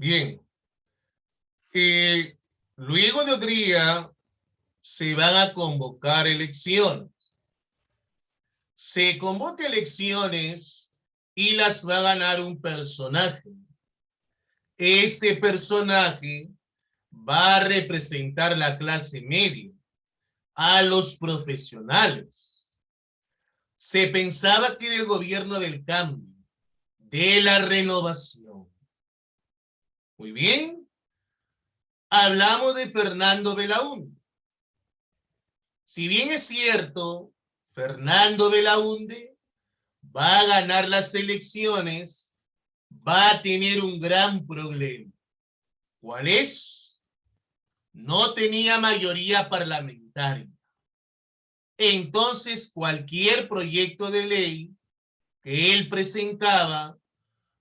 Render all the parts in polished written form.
Bien. Luego de otro día se van a convocar elecciones. Se convoca elecciones y las va a ganar un personaje. Este personaje va a representar la clase media, a los profesionales. Se pensaba que era el gobierno del cambio, de la renovación. Muy bien. Hablamos de Fernando Belaúnde. Si bien es cierto, Fernando Belaúnde va a ganar las elecciones, va a tener un gran problema. ¿Cuál es? No tenía mayoría parlamentaria. Entonces, cualquier proyecto de ley que él presentaba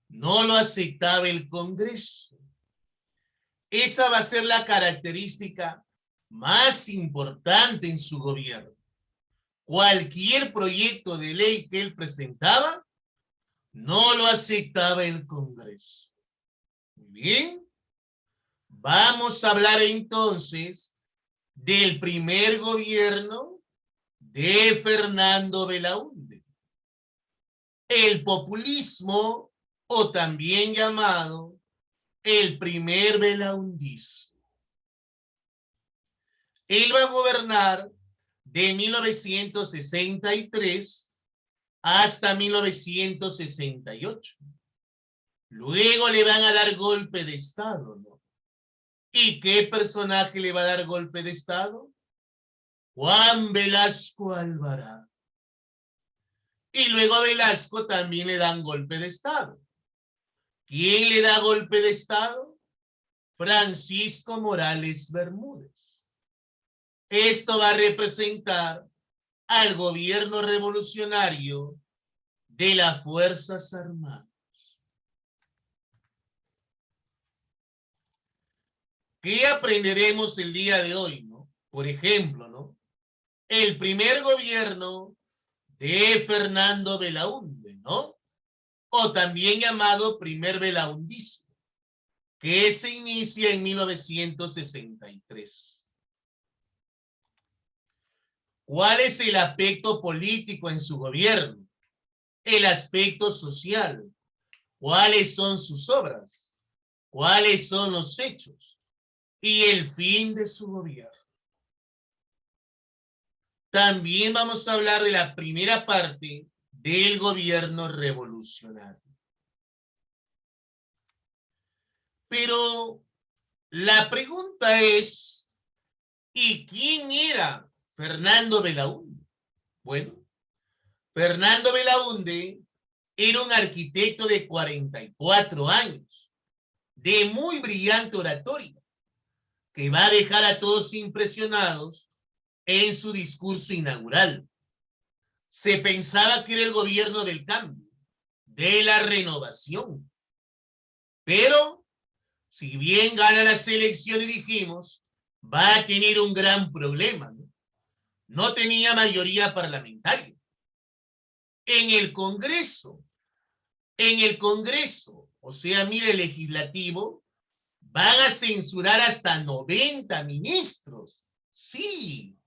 no lo aceptaba el Congreso. Esa va a ser la característica más importante en su gobierno. Cualquier proyecto de ley que él presentaba no lo aceptaba el Congreso. Muy bien. Vamos a hablar entonces del primer gobierno de Fernando Belaúnde. El populismo, o también llamado el primer belaundismo. Él va a gobernar de 1963 hasta 1968. Luego le van a dar golpe de Estado, ¿no? ¿Y qué personaje le va a dar golpe de Estado? Juan Velasco Alvarado. Y luego a Velasco también le dan golpe de Estado. ¿Quién le da golpe de Estado? Francisco Morales Bermúdez. Esto va a representar al gobierno revolucionario de las Fuerzas Armadas. ¿Qué aprenderemos el día de hoy, no? Por ejemplo, ¿no? El primer gobierno de Fernando Belaúnde, ¿no? O también llamado primer belaundismo, que se inicia en 1963. ¿Cuál es el aspecto político en su gobierno? El aspecto social. ¿Cuáles son sus obras? ¿Cuáles son los hechos? Y el fin de su gobierno. También vamos a hablar de la primera parte del gobierno revolucionario. Pero la pregunta es, ¿y quién era Fernando Belaúnde? Bueno, Fernando Belaúnde era un arquitecto de 44 años, de muy brillante oratoria, que va a dejar a todos impresionados en su discurso inaugural. Se pensaba que era el gobierno del cambio, de la renovación. Pero, si bien gana las elecciones, dijimos, va a tener un gran problema, ¿no? No tenía mayoría parlamentaria. En el Congreso, o sea, mire, el legislativo, van a censurar hasta 90 ministros. Sí,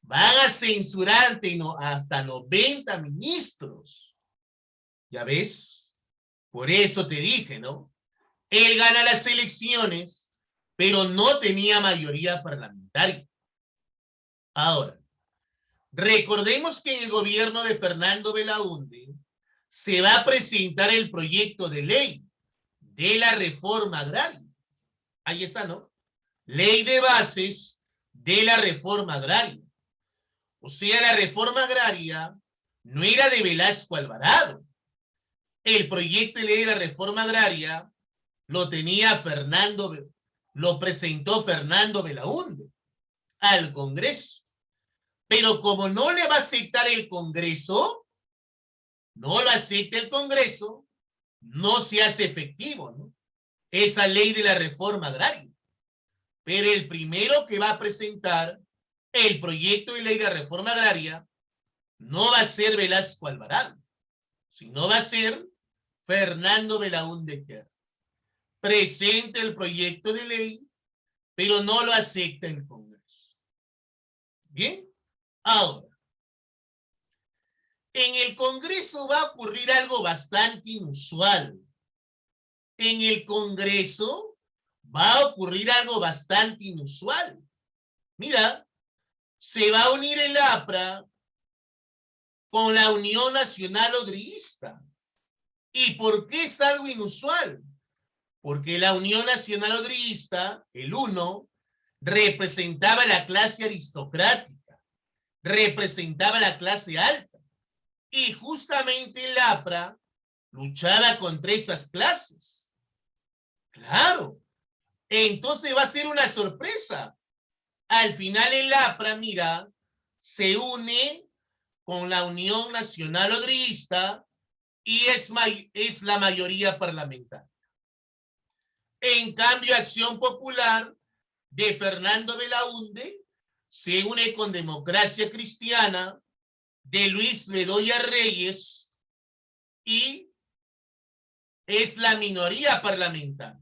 van a censurar hasta 90 ministros. ¿Ya ves? Por eso te dije, ¿no? Él gana las elecciones, pero no tenía mayoría parlamentaria. Ahora, recordemos que en el gobierno de Fernando Belaúnde se va a presentar el proyecto de ley de la reforma agraria. Ahí está, ¿no? Ley de bases de la reforma agraria. O sea, la reforma agraria no era de Velasco Alvarado. El proyecto de ley de la reforma agraria lo presentó Fernando Belaúnde al Congreso. Pero como no le va a aceptar el Congreso, no lo acepta el Congreso, no se hace efectivo, ¿no? Esa ley de la reforma agraria. Pero el primero que va a presentar el proyecto de ley de la reforma agraria no va a ser Velasco Alvarado, sino va a ser Fernando Belaúnde Terry. presenta el proyecto de ley, pero no lo acepta el Congreso. Bien, ahora, en el Congreso va a ocurrir algo bastante inusual. En el Congreso va a ocurrir algo bastante inusual. Mira, se va a unir el APRA con la Unión Nacional Odriguista. ¿Y por qué es algo inusual? Porque la Unión Nacional Odriguista, el UNO, representaba la clase aristocrática, representaba la clase alta. Y justamente el APRA luchaba contra esas clases. Claro. Entonces va a ser una sorpresa. Al final el APRA, mira, se une con la Unión Nacional Odriguista y es la mayoría parlamentaria. En cambio, Acción Popular de Fernando Belaúnde se une con Democracia Cristiana de Luis Bedoya Reyes y es la minoría parlamentaria.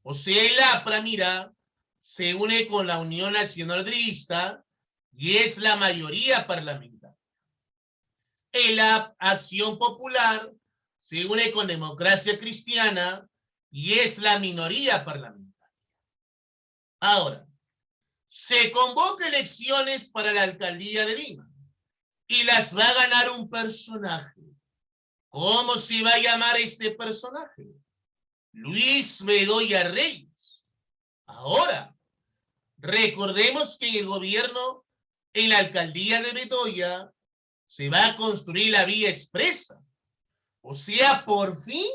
O sea, el APRA, mira, se une con la Unión Nacional Odriguista y es la mayoría parlamentaria. El Acción Popular se une con Democracia Cristiana y es la minoría parlamentaria. Ahora, se convoca elecciones para la alcaldía de Lima y las va a ganar un personaje. ¿Cómo se va a llamar este personaje? Luis Bedoya Reyes. Ahora, recordemos que en el gobierno, en la alcaldía de Bedoya, se va a construir la vía expresa. O sea, por fin,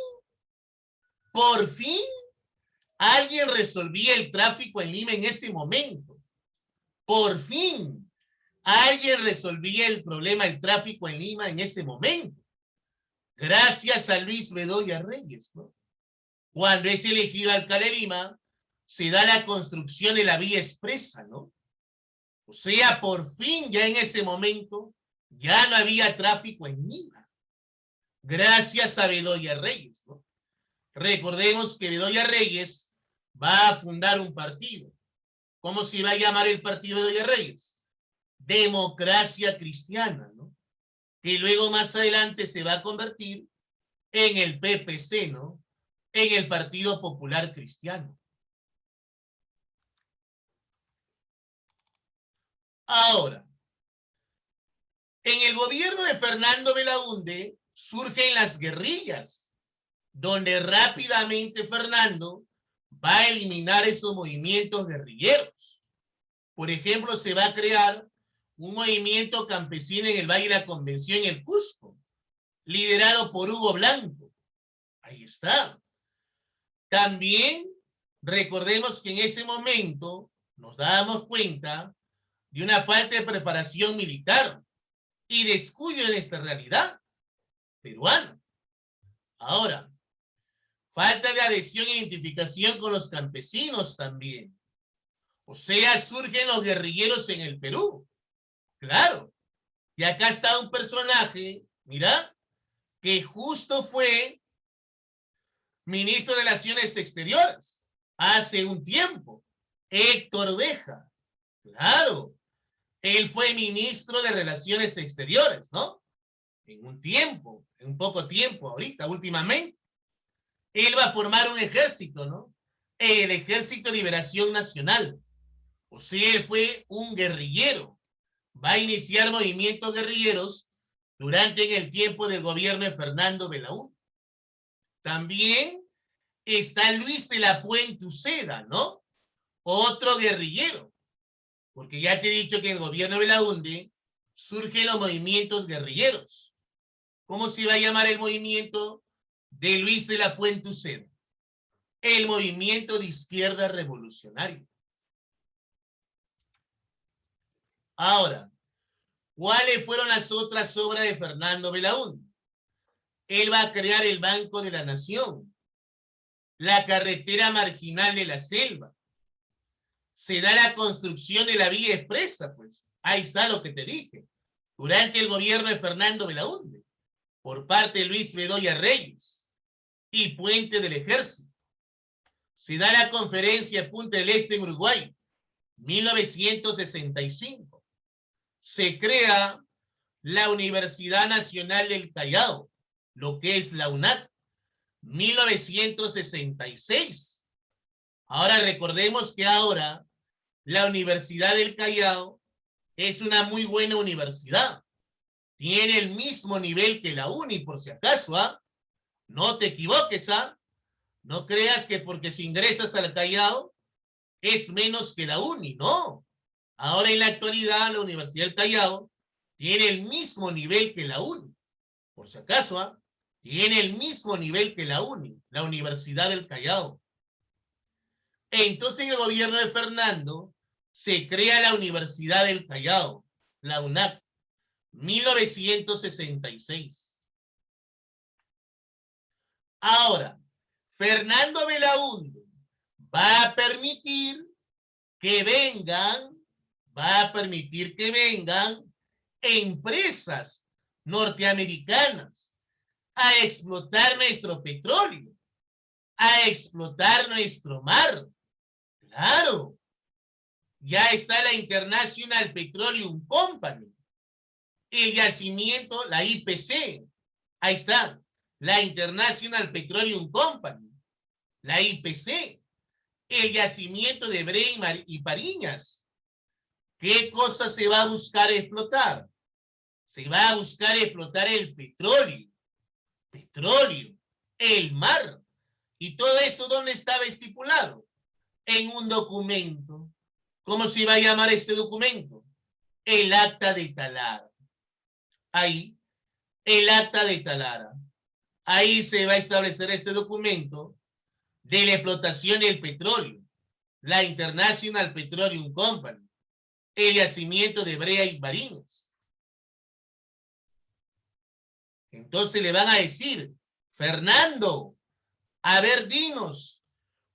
alguien resolvía el tráfico en Lima en ese momento. Por fin, alguien resolvía el problema del tráfico en Lima en ese momento. Gracias a Luis Bedoya Reyes, ¿no? Cuando es elegido alcalde de Lima, se da la construcción de la vía expresa, ¿no? O sea, por fin, ya en ese momento, ya no había tráfico en Lima. Gracias a Bedoya Reyes, ¿no? Recordemos que Bedoya Reyes va a fundar un partido. ¿Cómo se va a llamar el partido de Bedoya Reyes? Democracia Cristiana, ¿no? Que luego más adelante se va a convertir en el PPC, ¿no? En el Partido Popular Cristiano. Ahora, en el gobierno de Fernando Belaúnde surgen las guerrillas, donde rápidamente Fernando va a eliminar esos movimientos guerrilleros. Por ejemplo, se va a crear un movimiento campesino en el Valle de la Convención en el Cusco, liderado por Hugo Blanco. Ahí está. También recordemos que en ese momento nos dábamos cuenta de una falta de preparación militar y descuido en esta realidad peruana. Ahora, falta de adhesión e identificación con los campesinos también. O sea, surgen los guerrilleros en el Perú. Claro. Y acá está un personaje, mira, que justo fue ministro de Relaciones Exteriores hace un tiempo. Héctor Béjar. Claro. Él fue ministro de Relaciones Exteriores, ¿no? En un tiempo, en un poco tiempo, ahorita, últimamente. Él va a formar un ejército, ¿no? El Ejército de Liberación Nacional. O sea, él fue un guerrillero. Va a iniciar movimientos guerrilleros durante el tiempo del gobierno de Fernando Belaúnde. También está Luis de la Puente Uceda, ¿no? Otro guerrillero. Porque ya te he dicho que en el gobierno de Belaúnde surgen los movimientos guerrilleros. ¿Cómo se va a llamar el movimiento de Luis de la Puente Uceda? El movimiento de izquierda revolucionario. Ahora, ¿cuáles fueron las otras obras de Fernando Belaúnde? Él va a crear el Banco de la Nación, la carretera marginal de la selva. Se da la construcción de la vía expresa, pues. Ahí está lo que te dije. Durante el gobierno de Fernando Belaúnde, por parte de Luis Bedoya Reyes y Puente del Ejército. Se da la conferencia de Punta del Este en Uruguay, 1965. Se crea la Universidad Nacional del Callao, lo que es la UNAC, 1966. Ahora recordemos que ahora la Universidad del Callao es una muy buena universidad. Tiene el mismo nivel que la UNI, por si acaso, ¿ah? No te equivoques, ¿ah? No creas que porque si ingresas al Callao es menos que la UNI, no. Ahora en la actualidad la Universidad del Callao tiene el mismo nivel que la UNI. Por si acaso, ¿ah? Tiene el mismo nivel que la UNI, la Universidad del Callao. Entonces en el gobierno de Fernando se crea la Universidad del Callao, la UNAC, 1966. Ahora, Fernando Belaúnde va a permitir que vengan, empresas norteamericanas a explotar nuestro petróleo, a explotar nuestro mar. Claro, ya está la International Petroleum Company, el yacimiento, la IPC, ahí está, la International Petroleum Company, la IPC, el yacimiento de Brea y Pariñas. ¿Qué cosa se va a buscar explotar? Se va a buscar explotar el petróleo, el mar. ¿Y todo eso dónde estaba estipulado? En un documento. ¿Cómo se va a llamar este documento? El Acta de Talara. Ahí, el Acta de Talara. Ahí se va a establecer este documento de la explotación del petróleo, la International Petroleum Company, el yacimiento de Brea y Pariñas. Entonces le van a decir, Fernando, a ver, dinos,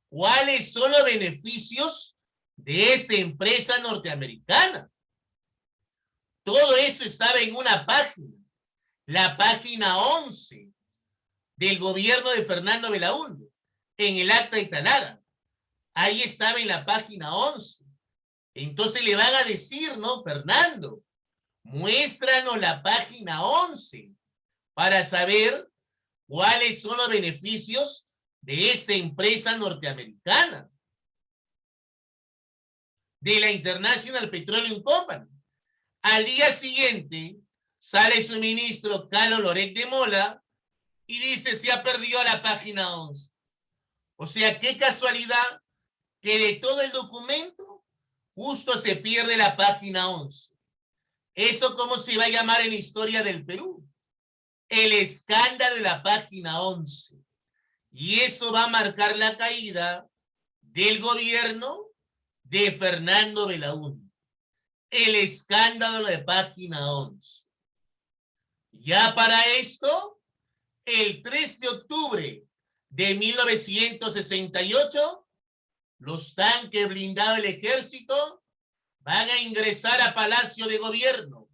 ¿cuáles son los beneficios de esta empresa norteamericana? Todo eso estaba en una página, la página 11 del gobierno de Fernando Belaúnde, en el Acta de Talara. Ahí estaba en la página 11. Entonces le van a decir, ¿no, Fernando? Muéstranos la página 11 para saber cuáles son los beneficios de esta empresa norteamericana, de la International Petroleum Company. Al día siguiente sale su ministro Carlos Loret de Mola y dice se ha perdido la página 11. O sea, qué casualidad que de todo el documento justo se pierde la página 11. ¿Eso cómo se va a llamar en la historia del Perú? El escándalo de la página 11. Y eso va a marcar la caída del gobierno de Fernando Belaúnde. El escándalo de página 11. Ya para esto, el 3 de octubre de 1968, los tanques blindados del ejército van a ingresar a Palacio de Gobierno.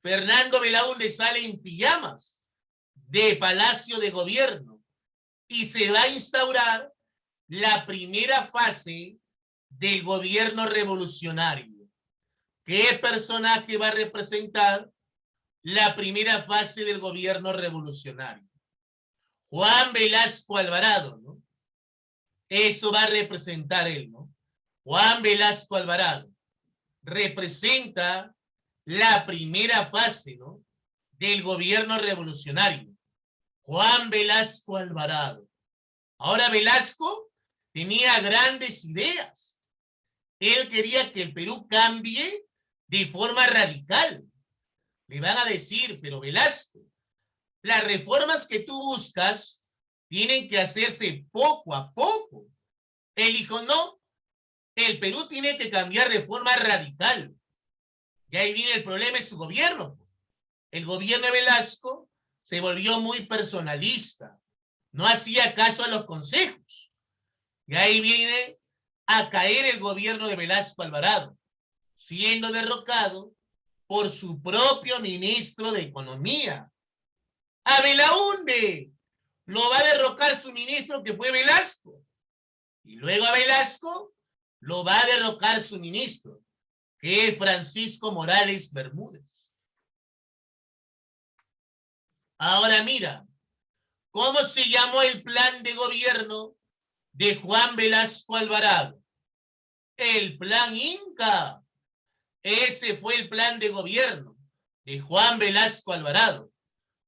Fernando Belaúnde sale en pijamas de Palacio de Gobierno y se va a instaurar la primera fase del gobierno revolucionario. ¿Qué personaje va a representar la primera fase del gobierno revolucionario? Juan Velasco Alvarado, ¿no? Eso va a representar él, ¿no? Juan Velasco Alvarado representa la primera fase, ¿no?, del gobierno revolucionario. Juan Velasco Alvarado. Ahora Velasco tenía grandes ideas. Él quería que el Perú cambie de forma radical. Le van a decir, pero Velasco, las reformas que tú buscas tienen que hacerse poco a poco. Él dijo, no, el Perú tiene que cambiar de forma radical. Y ahí viene el problema de su gobierno. El gobierno de Velasco se volvió muy personalista. No hacía caso a los consejos. Y ahí viene a caer el gobierno de Velasco Alvarado, siendo derrocado por su propio ministro de Economía. A Belaúnde lo va a derrocar su ministro, que fue Velasco. Y luego a Velasco lo va a derrocar su ministro, que es Francisco Morales Bermúdez. Ahora mira, ¿cómo se llamó el plan de gobierno de Juan Velasco Alvarado? El plan Inca. Ese fue el plan de gobierno de Juan Velasco Alvarado.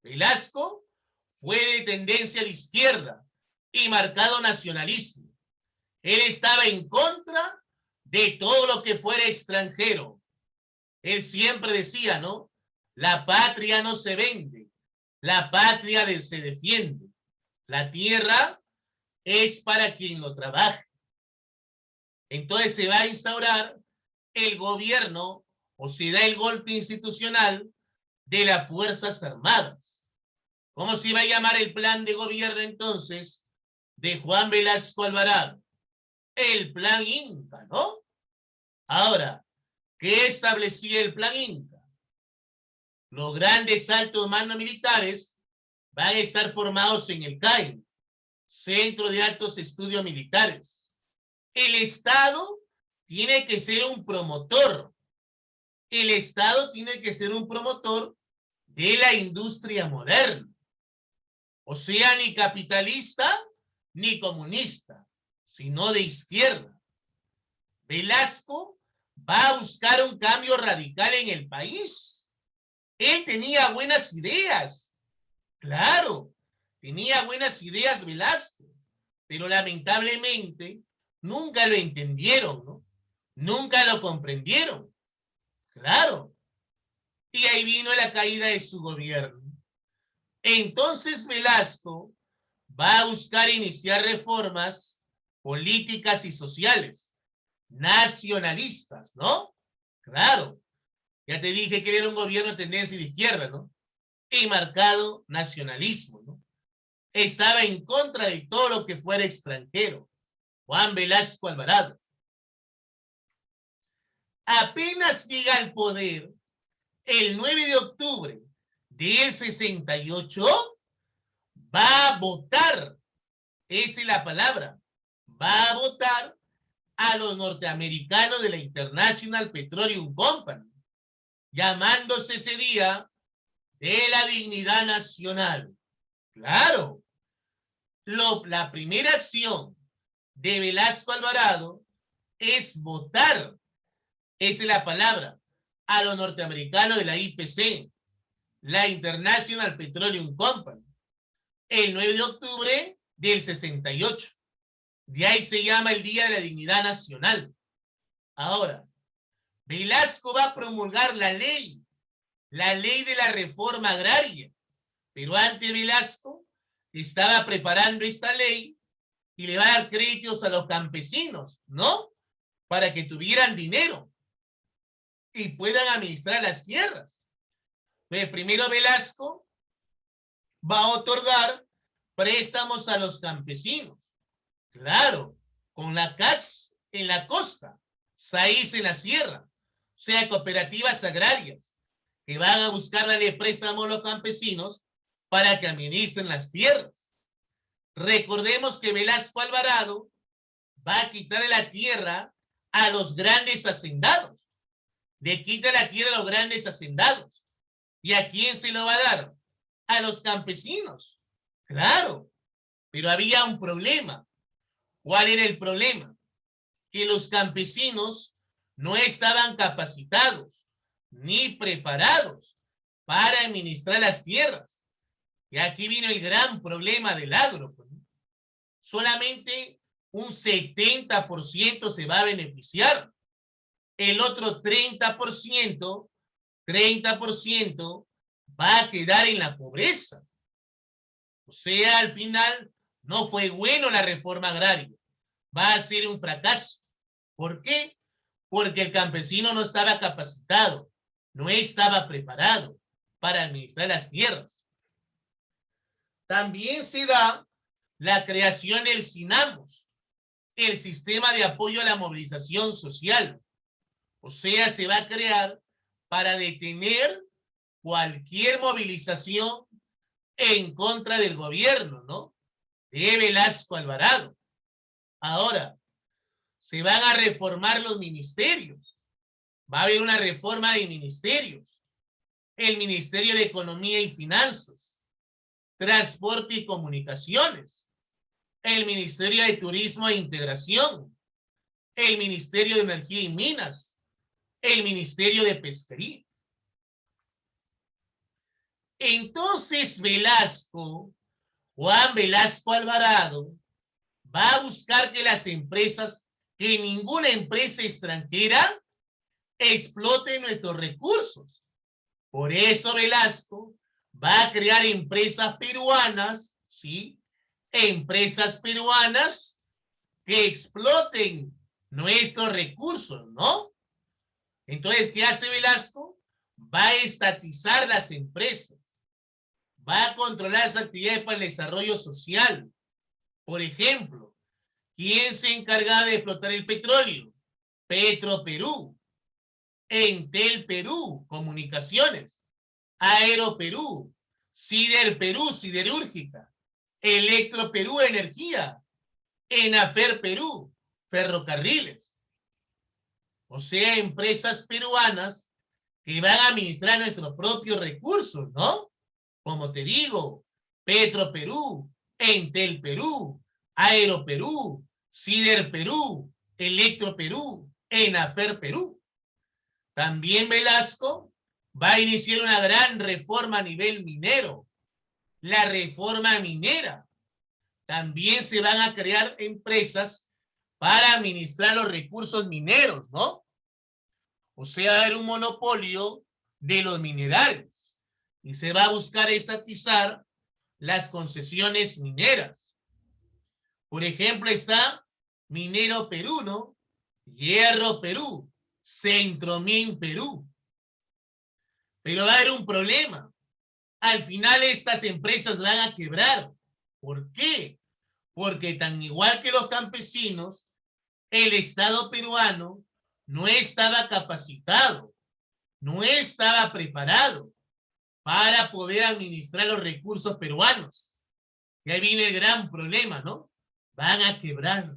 Velasco fue de tendencia de izquierda y marcado nacionalismo. Él estaba en contra de todo lo que fuera extranjero. Él siempre decía, ¿no? La patria no se vende, la patria se defiende. La tierra es para quien lo trabaja. Entonces se va a instaurar el gobierno o se da el golpe institucional de las Fuerzas Armadas. ¿Cómo se iba a llamar el plan de gobierno entonces de Juan Velasco Alvarado? El plan Inca, ¿no? Ahora, ¿qué establecía el plan Inca? Los grandes altos mandos militares van a estar formados en el CAI, Centro de Altos Estudios Militares. El Estado tiene que ser un promotor. El Estado tiene que ser un promotor de la industria moderna. O sea, ni capitalista ni comunista, sino de izquierda. Velasco va a buscar un cambio radical en el país. Él tenía buenas ideas. Claro, tenía buenas ideas Velasco, pero lamentablemente nunca lo entendieron, ¿no? Nunca lo comprendieron. Claro. Y ahí vino la caída de su gobierno. Entonces Velasco va a buscar iniciar reformas políticas y sociales, nacionalistas, ¿no? Claro. Ya te dije que era un gobierno de tendencia de izquierda, ¿no? Y marcado nacionalismo, ¿no? Estaba en contra de todo lo que fuera extranjero. Juan Velasco Alvarado. Apenas llega al poder el 9 de octubre del 68, va a votar, esa es la palabra, va a votar a los norteamericanos de la International Petroleum Company, llamándose ese día de la dignidad nacional. Claro, la primera acción de Velasco Alvarado es votar, esa es la palabra, a los norteamericanos de la IPC, la International Petroleum Company, el 9 de octubre del 68. De ahí se llama el Día de la Dignidad Nacional. Ahora, Velasco va a promulgar la ley de la reforma agraria, pero antes Velasco estaba preparando esta ley y le va a dar créditos a los campesinos, ¿no? Para que tuvieran dinero y puedan administrar las tierras. Pues primero Velasco va a otorgar préstamos a los campesinos. Claro, con la CAX en la costa, SAIS en la sierra, o sea, cooperativas agrarias que van a buscar darle préstamos a los campesinos para que administren las tierras. Recordemos que Velasco Alvarado va a quitarle la tierra a los grandes hacendados. Le quita la tierra a los grandes hacendados. ¿Y a quién se lo va a dar? A los campesinos. Claro, pero había un problema. ¿Cuál era el problema? Que los campesinos no estaban capacitados ni preparados para administrar las tierras. Y aquí vino el gran problema del agro. Solamente un 70% se va a beneficiar. El otro 30% va a quedar en la pobreza. O sea, al final no fue bueno la reforma agraria. Va a ser un fracaso. ¿Por qué? Porque el campesino no estaba capacitado, no estaba preparado para administrar las tierras. También se da la creación del SINAMOS, el Sistema de Apoyo a la Movilización Social. O sea, se va a crear para detener cualquier movilización en contra del gobierno, ¿no? De Velasco Alvarado. Ahora, se van a reformar los ministerios. Va a haber una reforma de ministerios. El Ministerio de Economía y Finanzas, Transporte y Comunicaciones, el Ministerio de Turismo e Integración, el Ministerio de Energía y Minas, el Ministerio de Pesquería. Entonces Juan Velasco Alvarado, va a buscar que las empresas, que ninguna empresa extranjera explote nuestros recursos. Por eso Velasco va a crear empresas peruanas, ¿sí? Empresas peruanas que exploten nuestros recursos, ¿no? Entonces, ¿qué hace Velasco? Va a estatizar las empresas, va a controlar las actividades para el desarrollo social. Por ejemplo, ¿quién se encarga de explotar el petróleo? Petroperú, Entel Perú, Comunicaciones, Aeroperú, Siderperú, Siderúrgica, Electroperú, Energía, Enafer Perú, Ferrocarriles. O sea, empresas peruanas que van a administrar nuestros propios recursos, ¿no? Como te digo, Petroperú, Entel Perú, Aeroperú, Siderperú, Electroperú, Enafer Perú. También Velasco va a iniciar una gran reforma a nivel minero, la reforma minera. También se van a crear empresas para administrar los recursos mineros, ¿no? O sea, va a haber un monopolio de los minerales y se va a buscar estatizar las concesiones mineras. Por ejemplo, está Minero Perú, ¿no? Hierro Perú, Centromin Perú. Pero va a haber un problema. Al final estas empresas van a quebrar. ¿Por qué? Porque tan igual que los campesinos, el Estado peruano no estaba capacitado, no estaba preparado para poder administrar los recursos peruanos. Y ahí viene el gran problema, ¿no? Van a quebrar.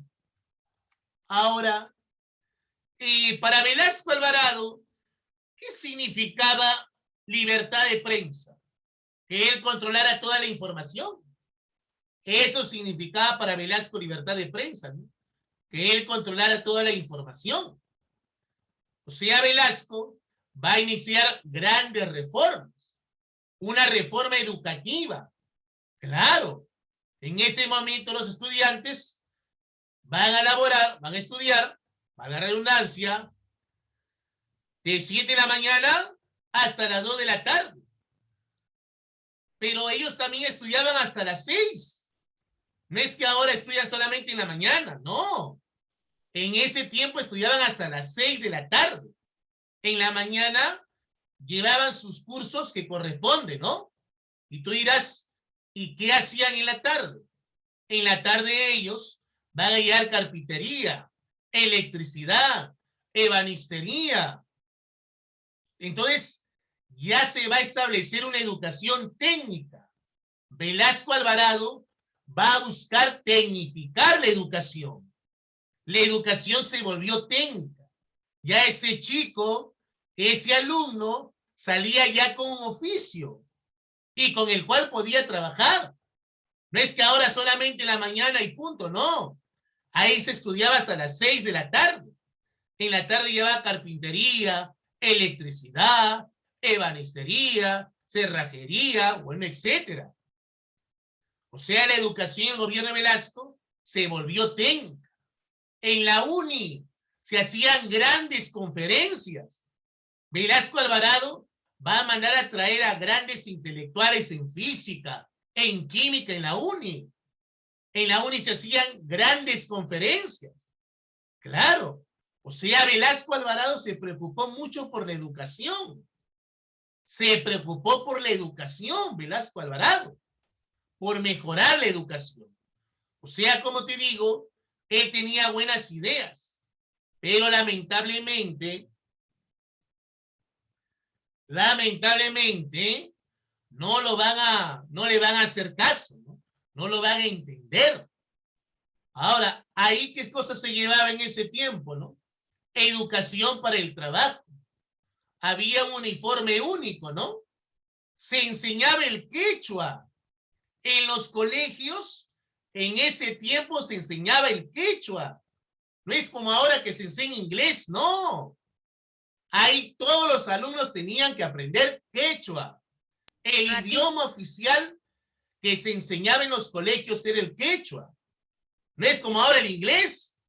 Ahora, para Velasco Alvarado, ¿qué significaba libertad de prensa? Que él controlara toda la información. Eso significaba para Velasco libertad de prensa, ¿no? Que él controlara toda la información. O sea, Velasco va a iniciar grandes reformas. Una reforma educativa. Claro, en ese momento los estudiantes van a laborar, van a estudiar, para la redundancia, de 7 de la mañana hasta las 2 de la tarde. Pero ellos también estudiaban hasta las 6. No es que ahora estudian solamente en la mañana, no. En ese tiempo estudiaban hasta las 6 de la tarde. En la mañana llevaban sus cursos que corresponden, ¿no? Y tú dirás, ¿y qué hacían en la tarde? En la tarde ellos van a llevar carpintería, electricidad, ebanistería. Entonces, ya se va a establecer una educación técnica. Velasco Alvarado va a buscar tecnificar la educación. La educación se volvió técnica. Ya ese chico, ese alumno, salía ya con un oficio y con el cual podía trabajar. No es que ahora solamente en la mañana y punto, no. Ahí se estudiaba hasta las 6 de la tarde. En la tarde llevaba carpintería, electricidad, ebanistería, cerrajería, bueno, etcétera. O sea, la educación en el gobierno de Velasco se volvió técnica. En la UNI se hacían grandes conferencias. Velasco Alvarado va a mandar a traer a grandes intelectuales en física, en química en la UNI. En la UNI se hacían grandes conferencias. Claro. O sea, Velasco Alvarado se preocupó mucho por la educación. Se preocupó por la educación, Velasco Alvarado, por mejorar la educación. O sea, como te digo, él tenía buenas ideas, pero lamentablemente, no le van a hacer caso, ¿no? No lo van a entender. Ahora, ahí qué cosa se llevaba en ese tiempo, ¿no? Educación para el trabajo. Había un uniforme único, ¿no? Se enseñaba el quechua. En los colegios, en ese tiempo se enseñaba el quechua. No es como ahora que se enseña inglés, no. Ahí todos los alumnos tenían que aprender quechua. El idioma oficial que se enseñaba en los colegios era el quechua. No es como ahora el inglés.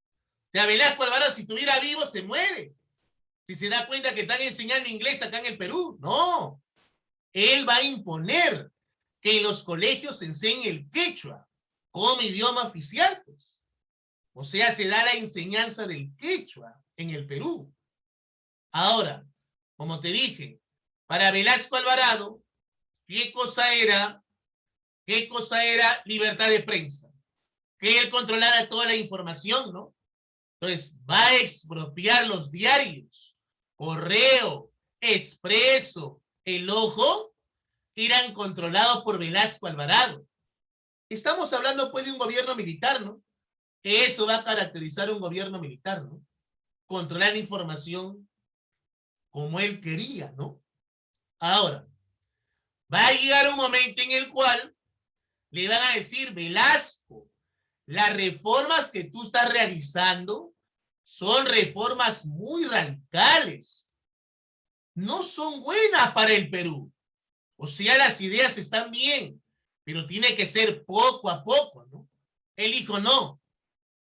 O sea, Velasco Alvarado, si estuviera vivo, se muere. Si se da cuenta que están enseñando inglés acá en el Perú. No. Él va a imponer que en los colegios se enseñe el quechua como idioma oficial, pues. O sea, se da la enseñanza del quechua en el Perú. Ahora, como te dije, para Velasco Alvarado, ¿qué cosa era libertad de prensa? Que él controlara toda la información, ¿no? Entonces, va a expropiar los diarios, Correo, Expreso, El Ojo, eran controlados por Velasco Alvarado. Estamos hablando pues de un gobierno militar, ¿no? Eso va a caracterizar un gobierno militar, ¿no? Controlar la información como él quería, ¿no? Ahora, va a llegar un momento en el cual le van a decir, Velasco, las reformas que tú estás realizando son reformas muy radicales. No son buenas para el Perú. O sea, las ideas están bien, pero tiene que ser poco a poco, ¿no? Él dijo, no,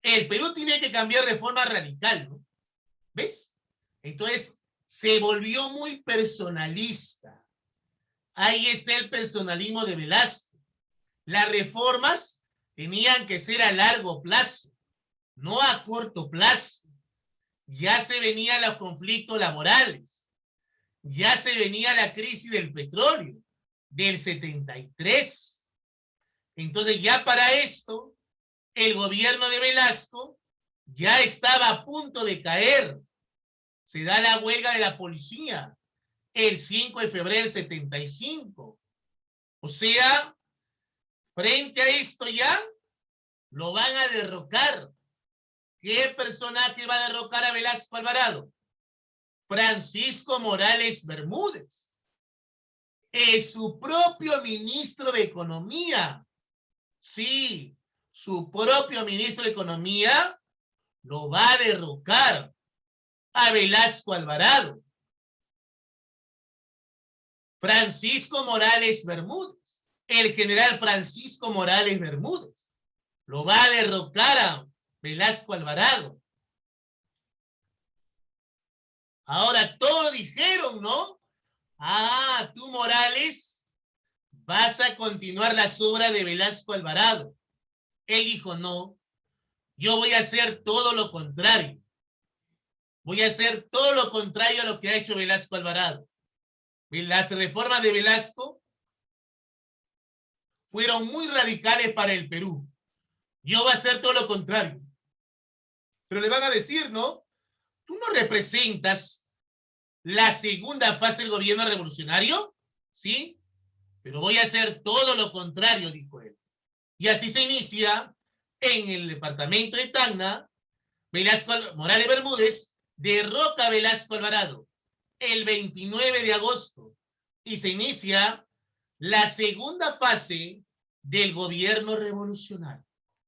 el Perú tiene que cambiar de forma radical, ¿no? ¿Ves? Entonces, se volvió muy personalista. Ahí está el personalismo de Velasco. Las reformas tenían que ser a largo plazo, no a corto plazo. Ya se venían los conflictos laborales, ya se venía la crisis del petróleo del 73. Entonces ya para esto, el gobierno de Velasco ya estaba a punto de caer. Se da la huelga de la policía el 5 de febrero del 75. O sea, frente a esto ya lo van a derrocar. ¿Qué personaje va a derrocar a Velasco Alvarado? Francisco Morales Bermúdez. Es su propio ministro de Economía. Sí, su propio ministro de Economía lo va a derrocar a Velasco Alvarado. Francisco Morales Bermúdez, el general Francisco Morales Bermúdez, lo va a derrocar a Velasco Alvarado. Ahora todos dijeron, ¿no? Ah, tú Morales vas a continuar las obras de Velasco Alvarado. Él dijo, no, yo voy a hacer todo lo contrario. Voy a hacer todo lo contrario a lo que ha hecho Velasco Alvarado. Las reformas de Velasco fueron muy radicales para el Perú. Yo voy a hacer todo lo contrario. Pero le van a decir, ¿no? Tú no representas la segunda fase del gobierno revolucionario, ¿sí? Pero voy a hacer todo lo contrario, dijo él. Y así se inicia en el departamento de Tacna. Velasco Morales Bermúdez derroca a Velasco Alvarado el 29 de agosto y se inicia la segunda fase del gobierno revolucionario.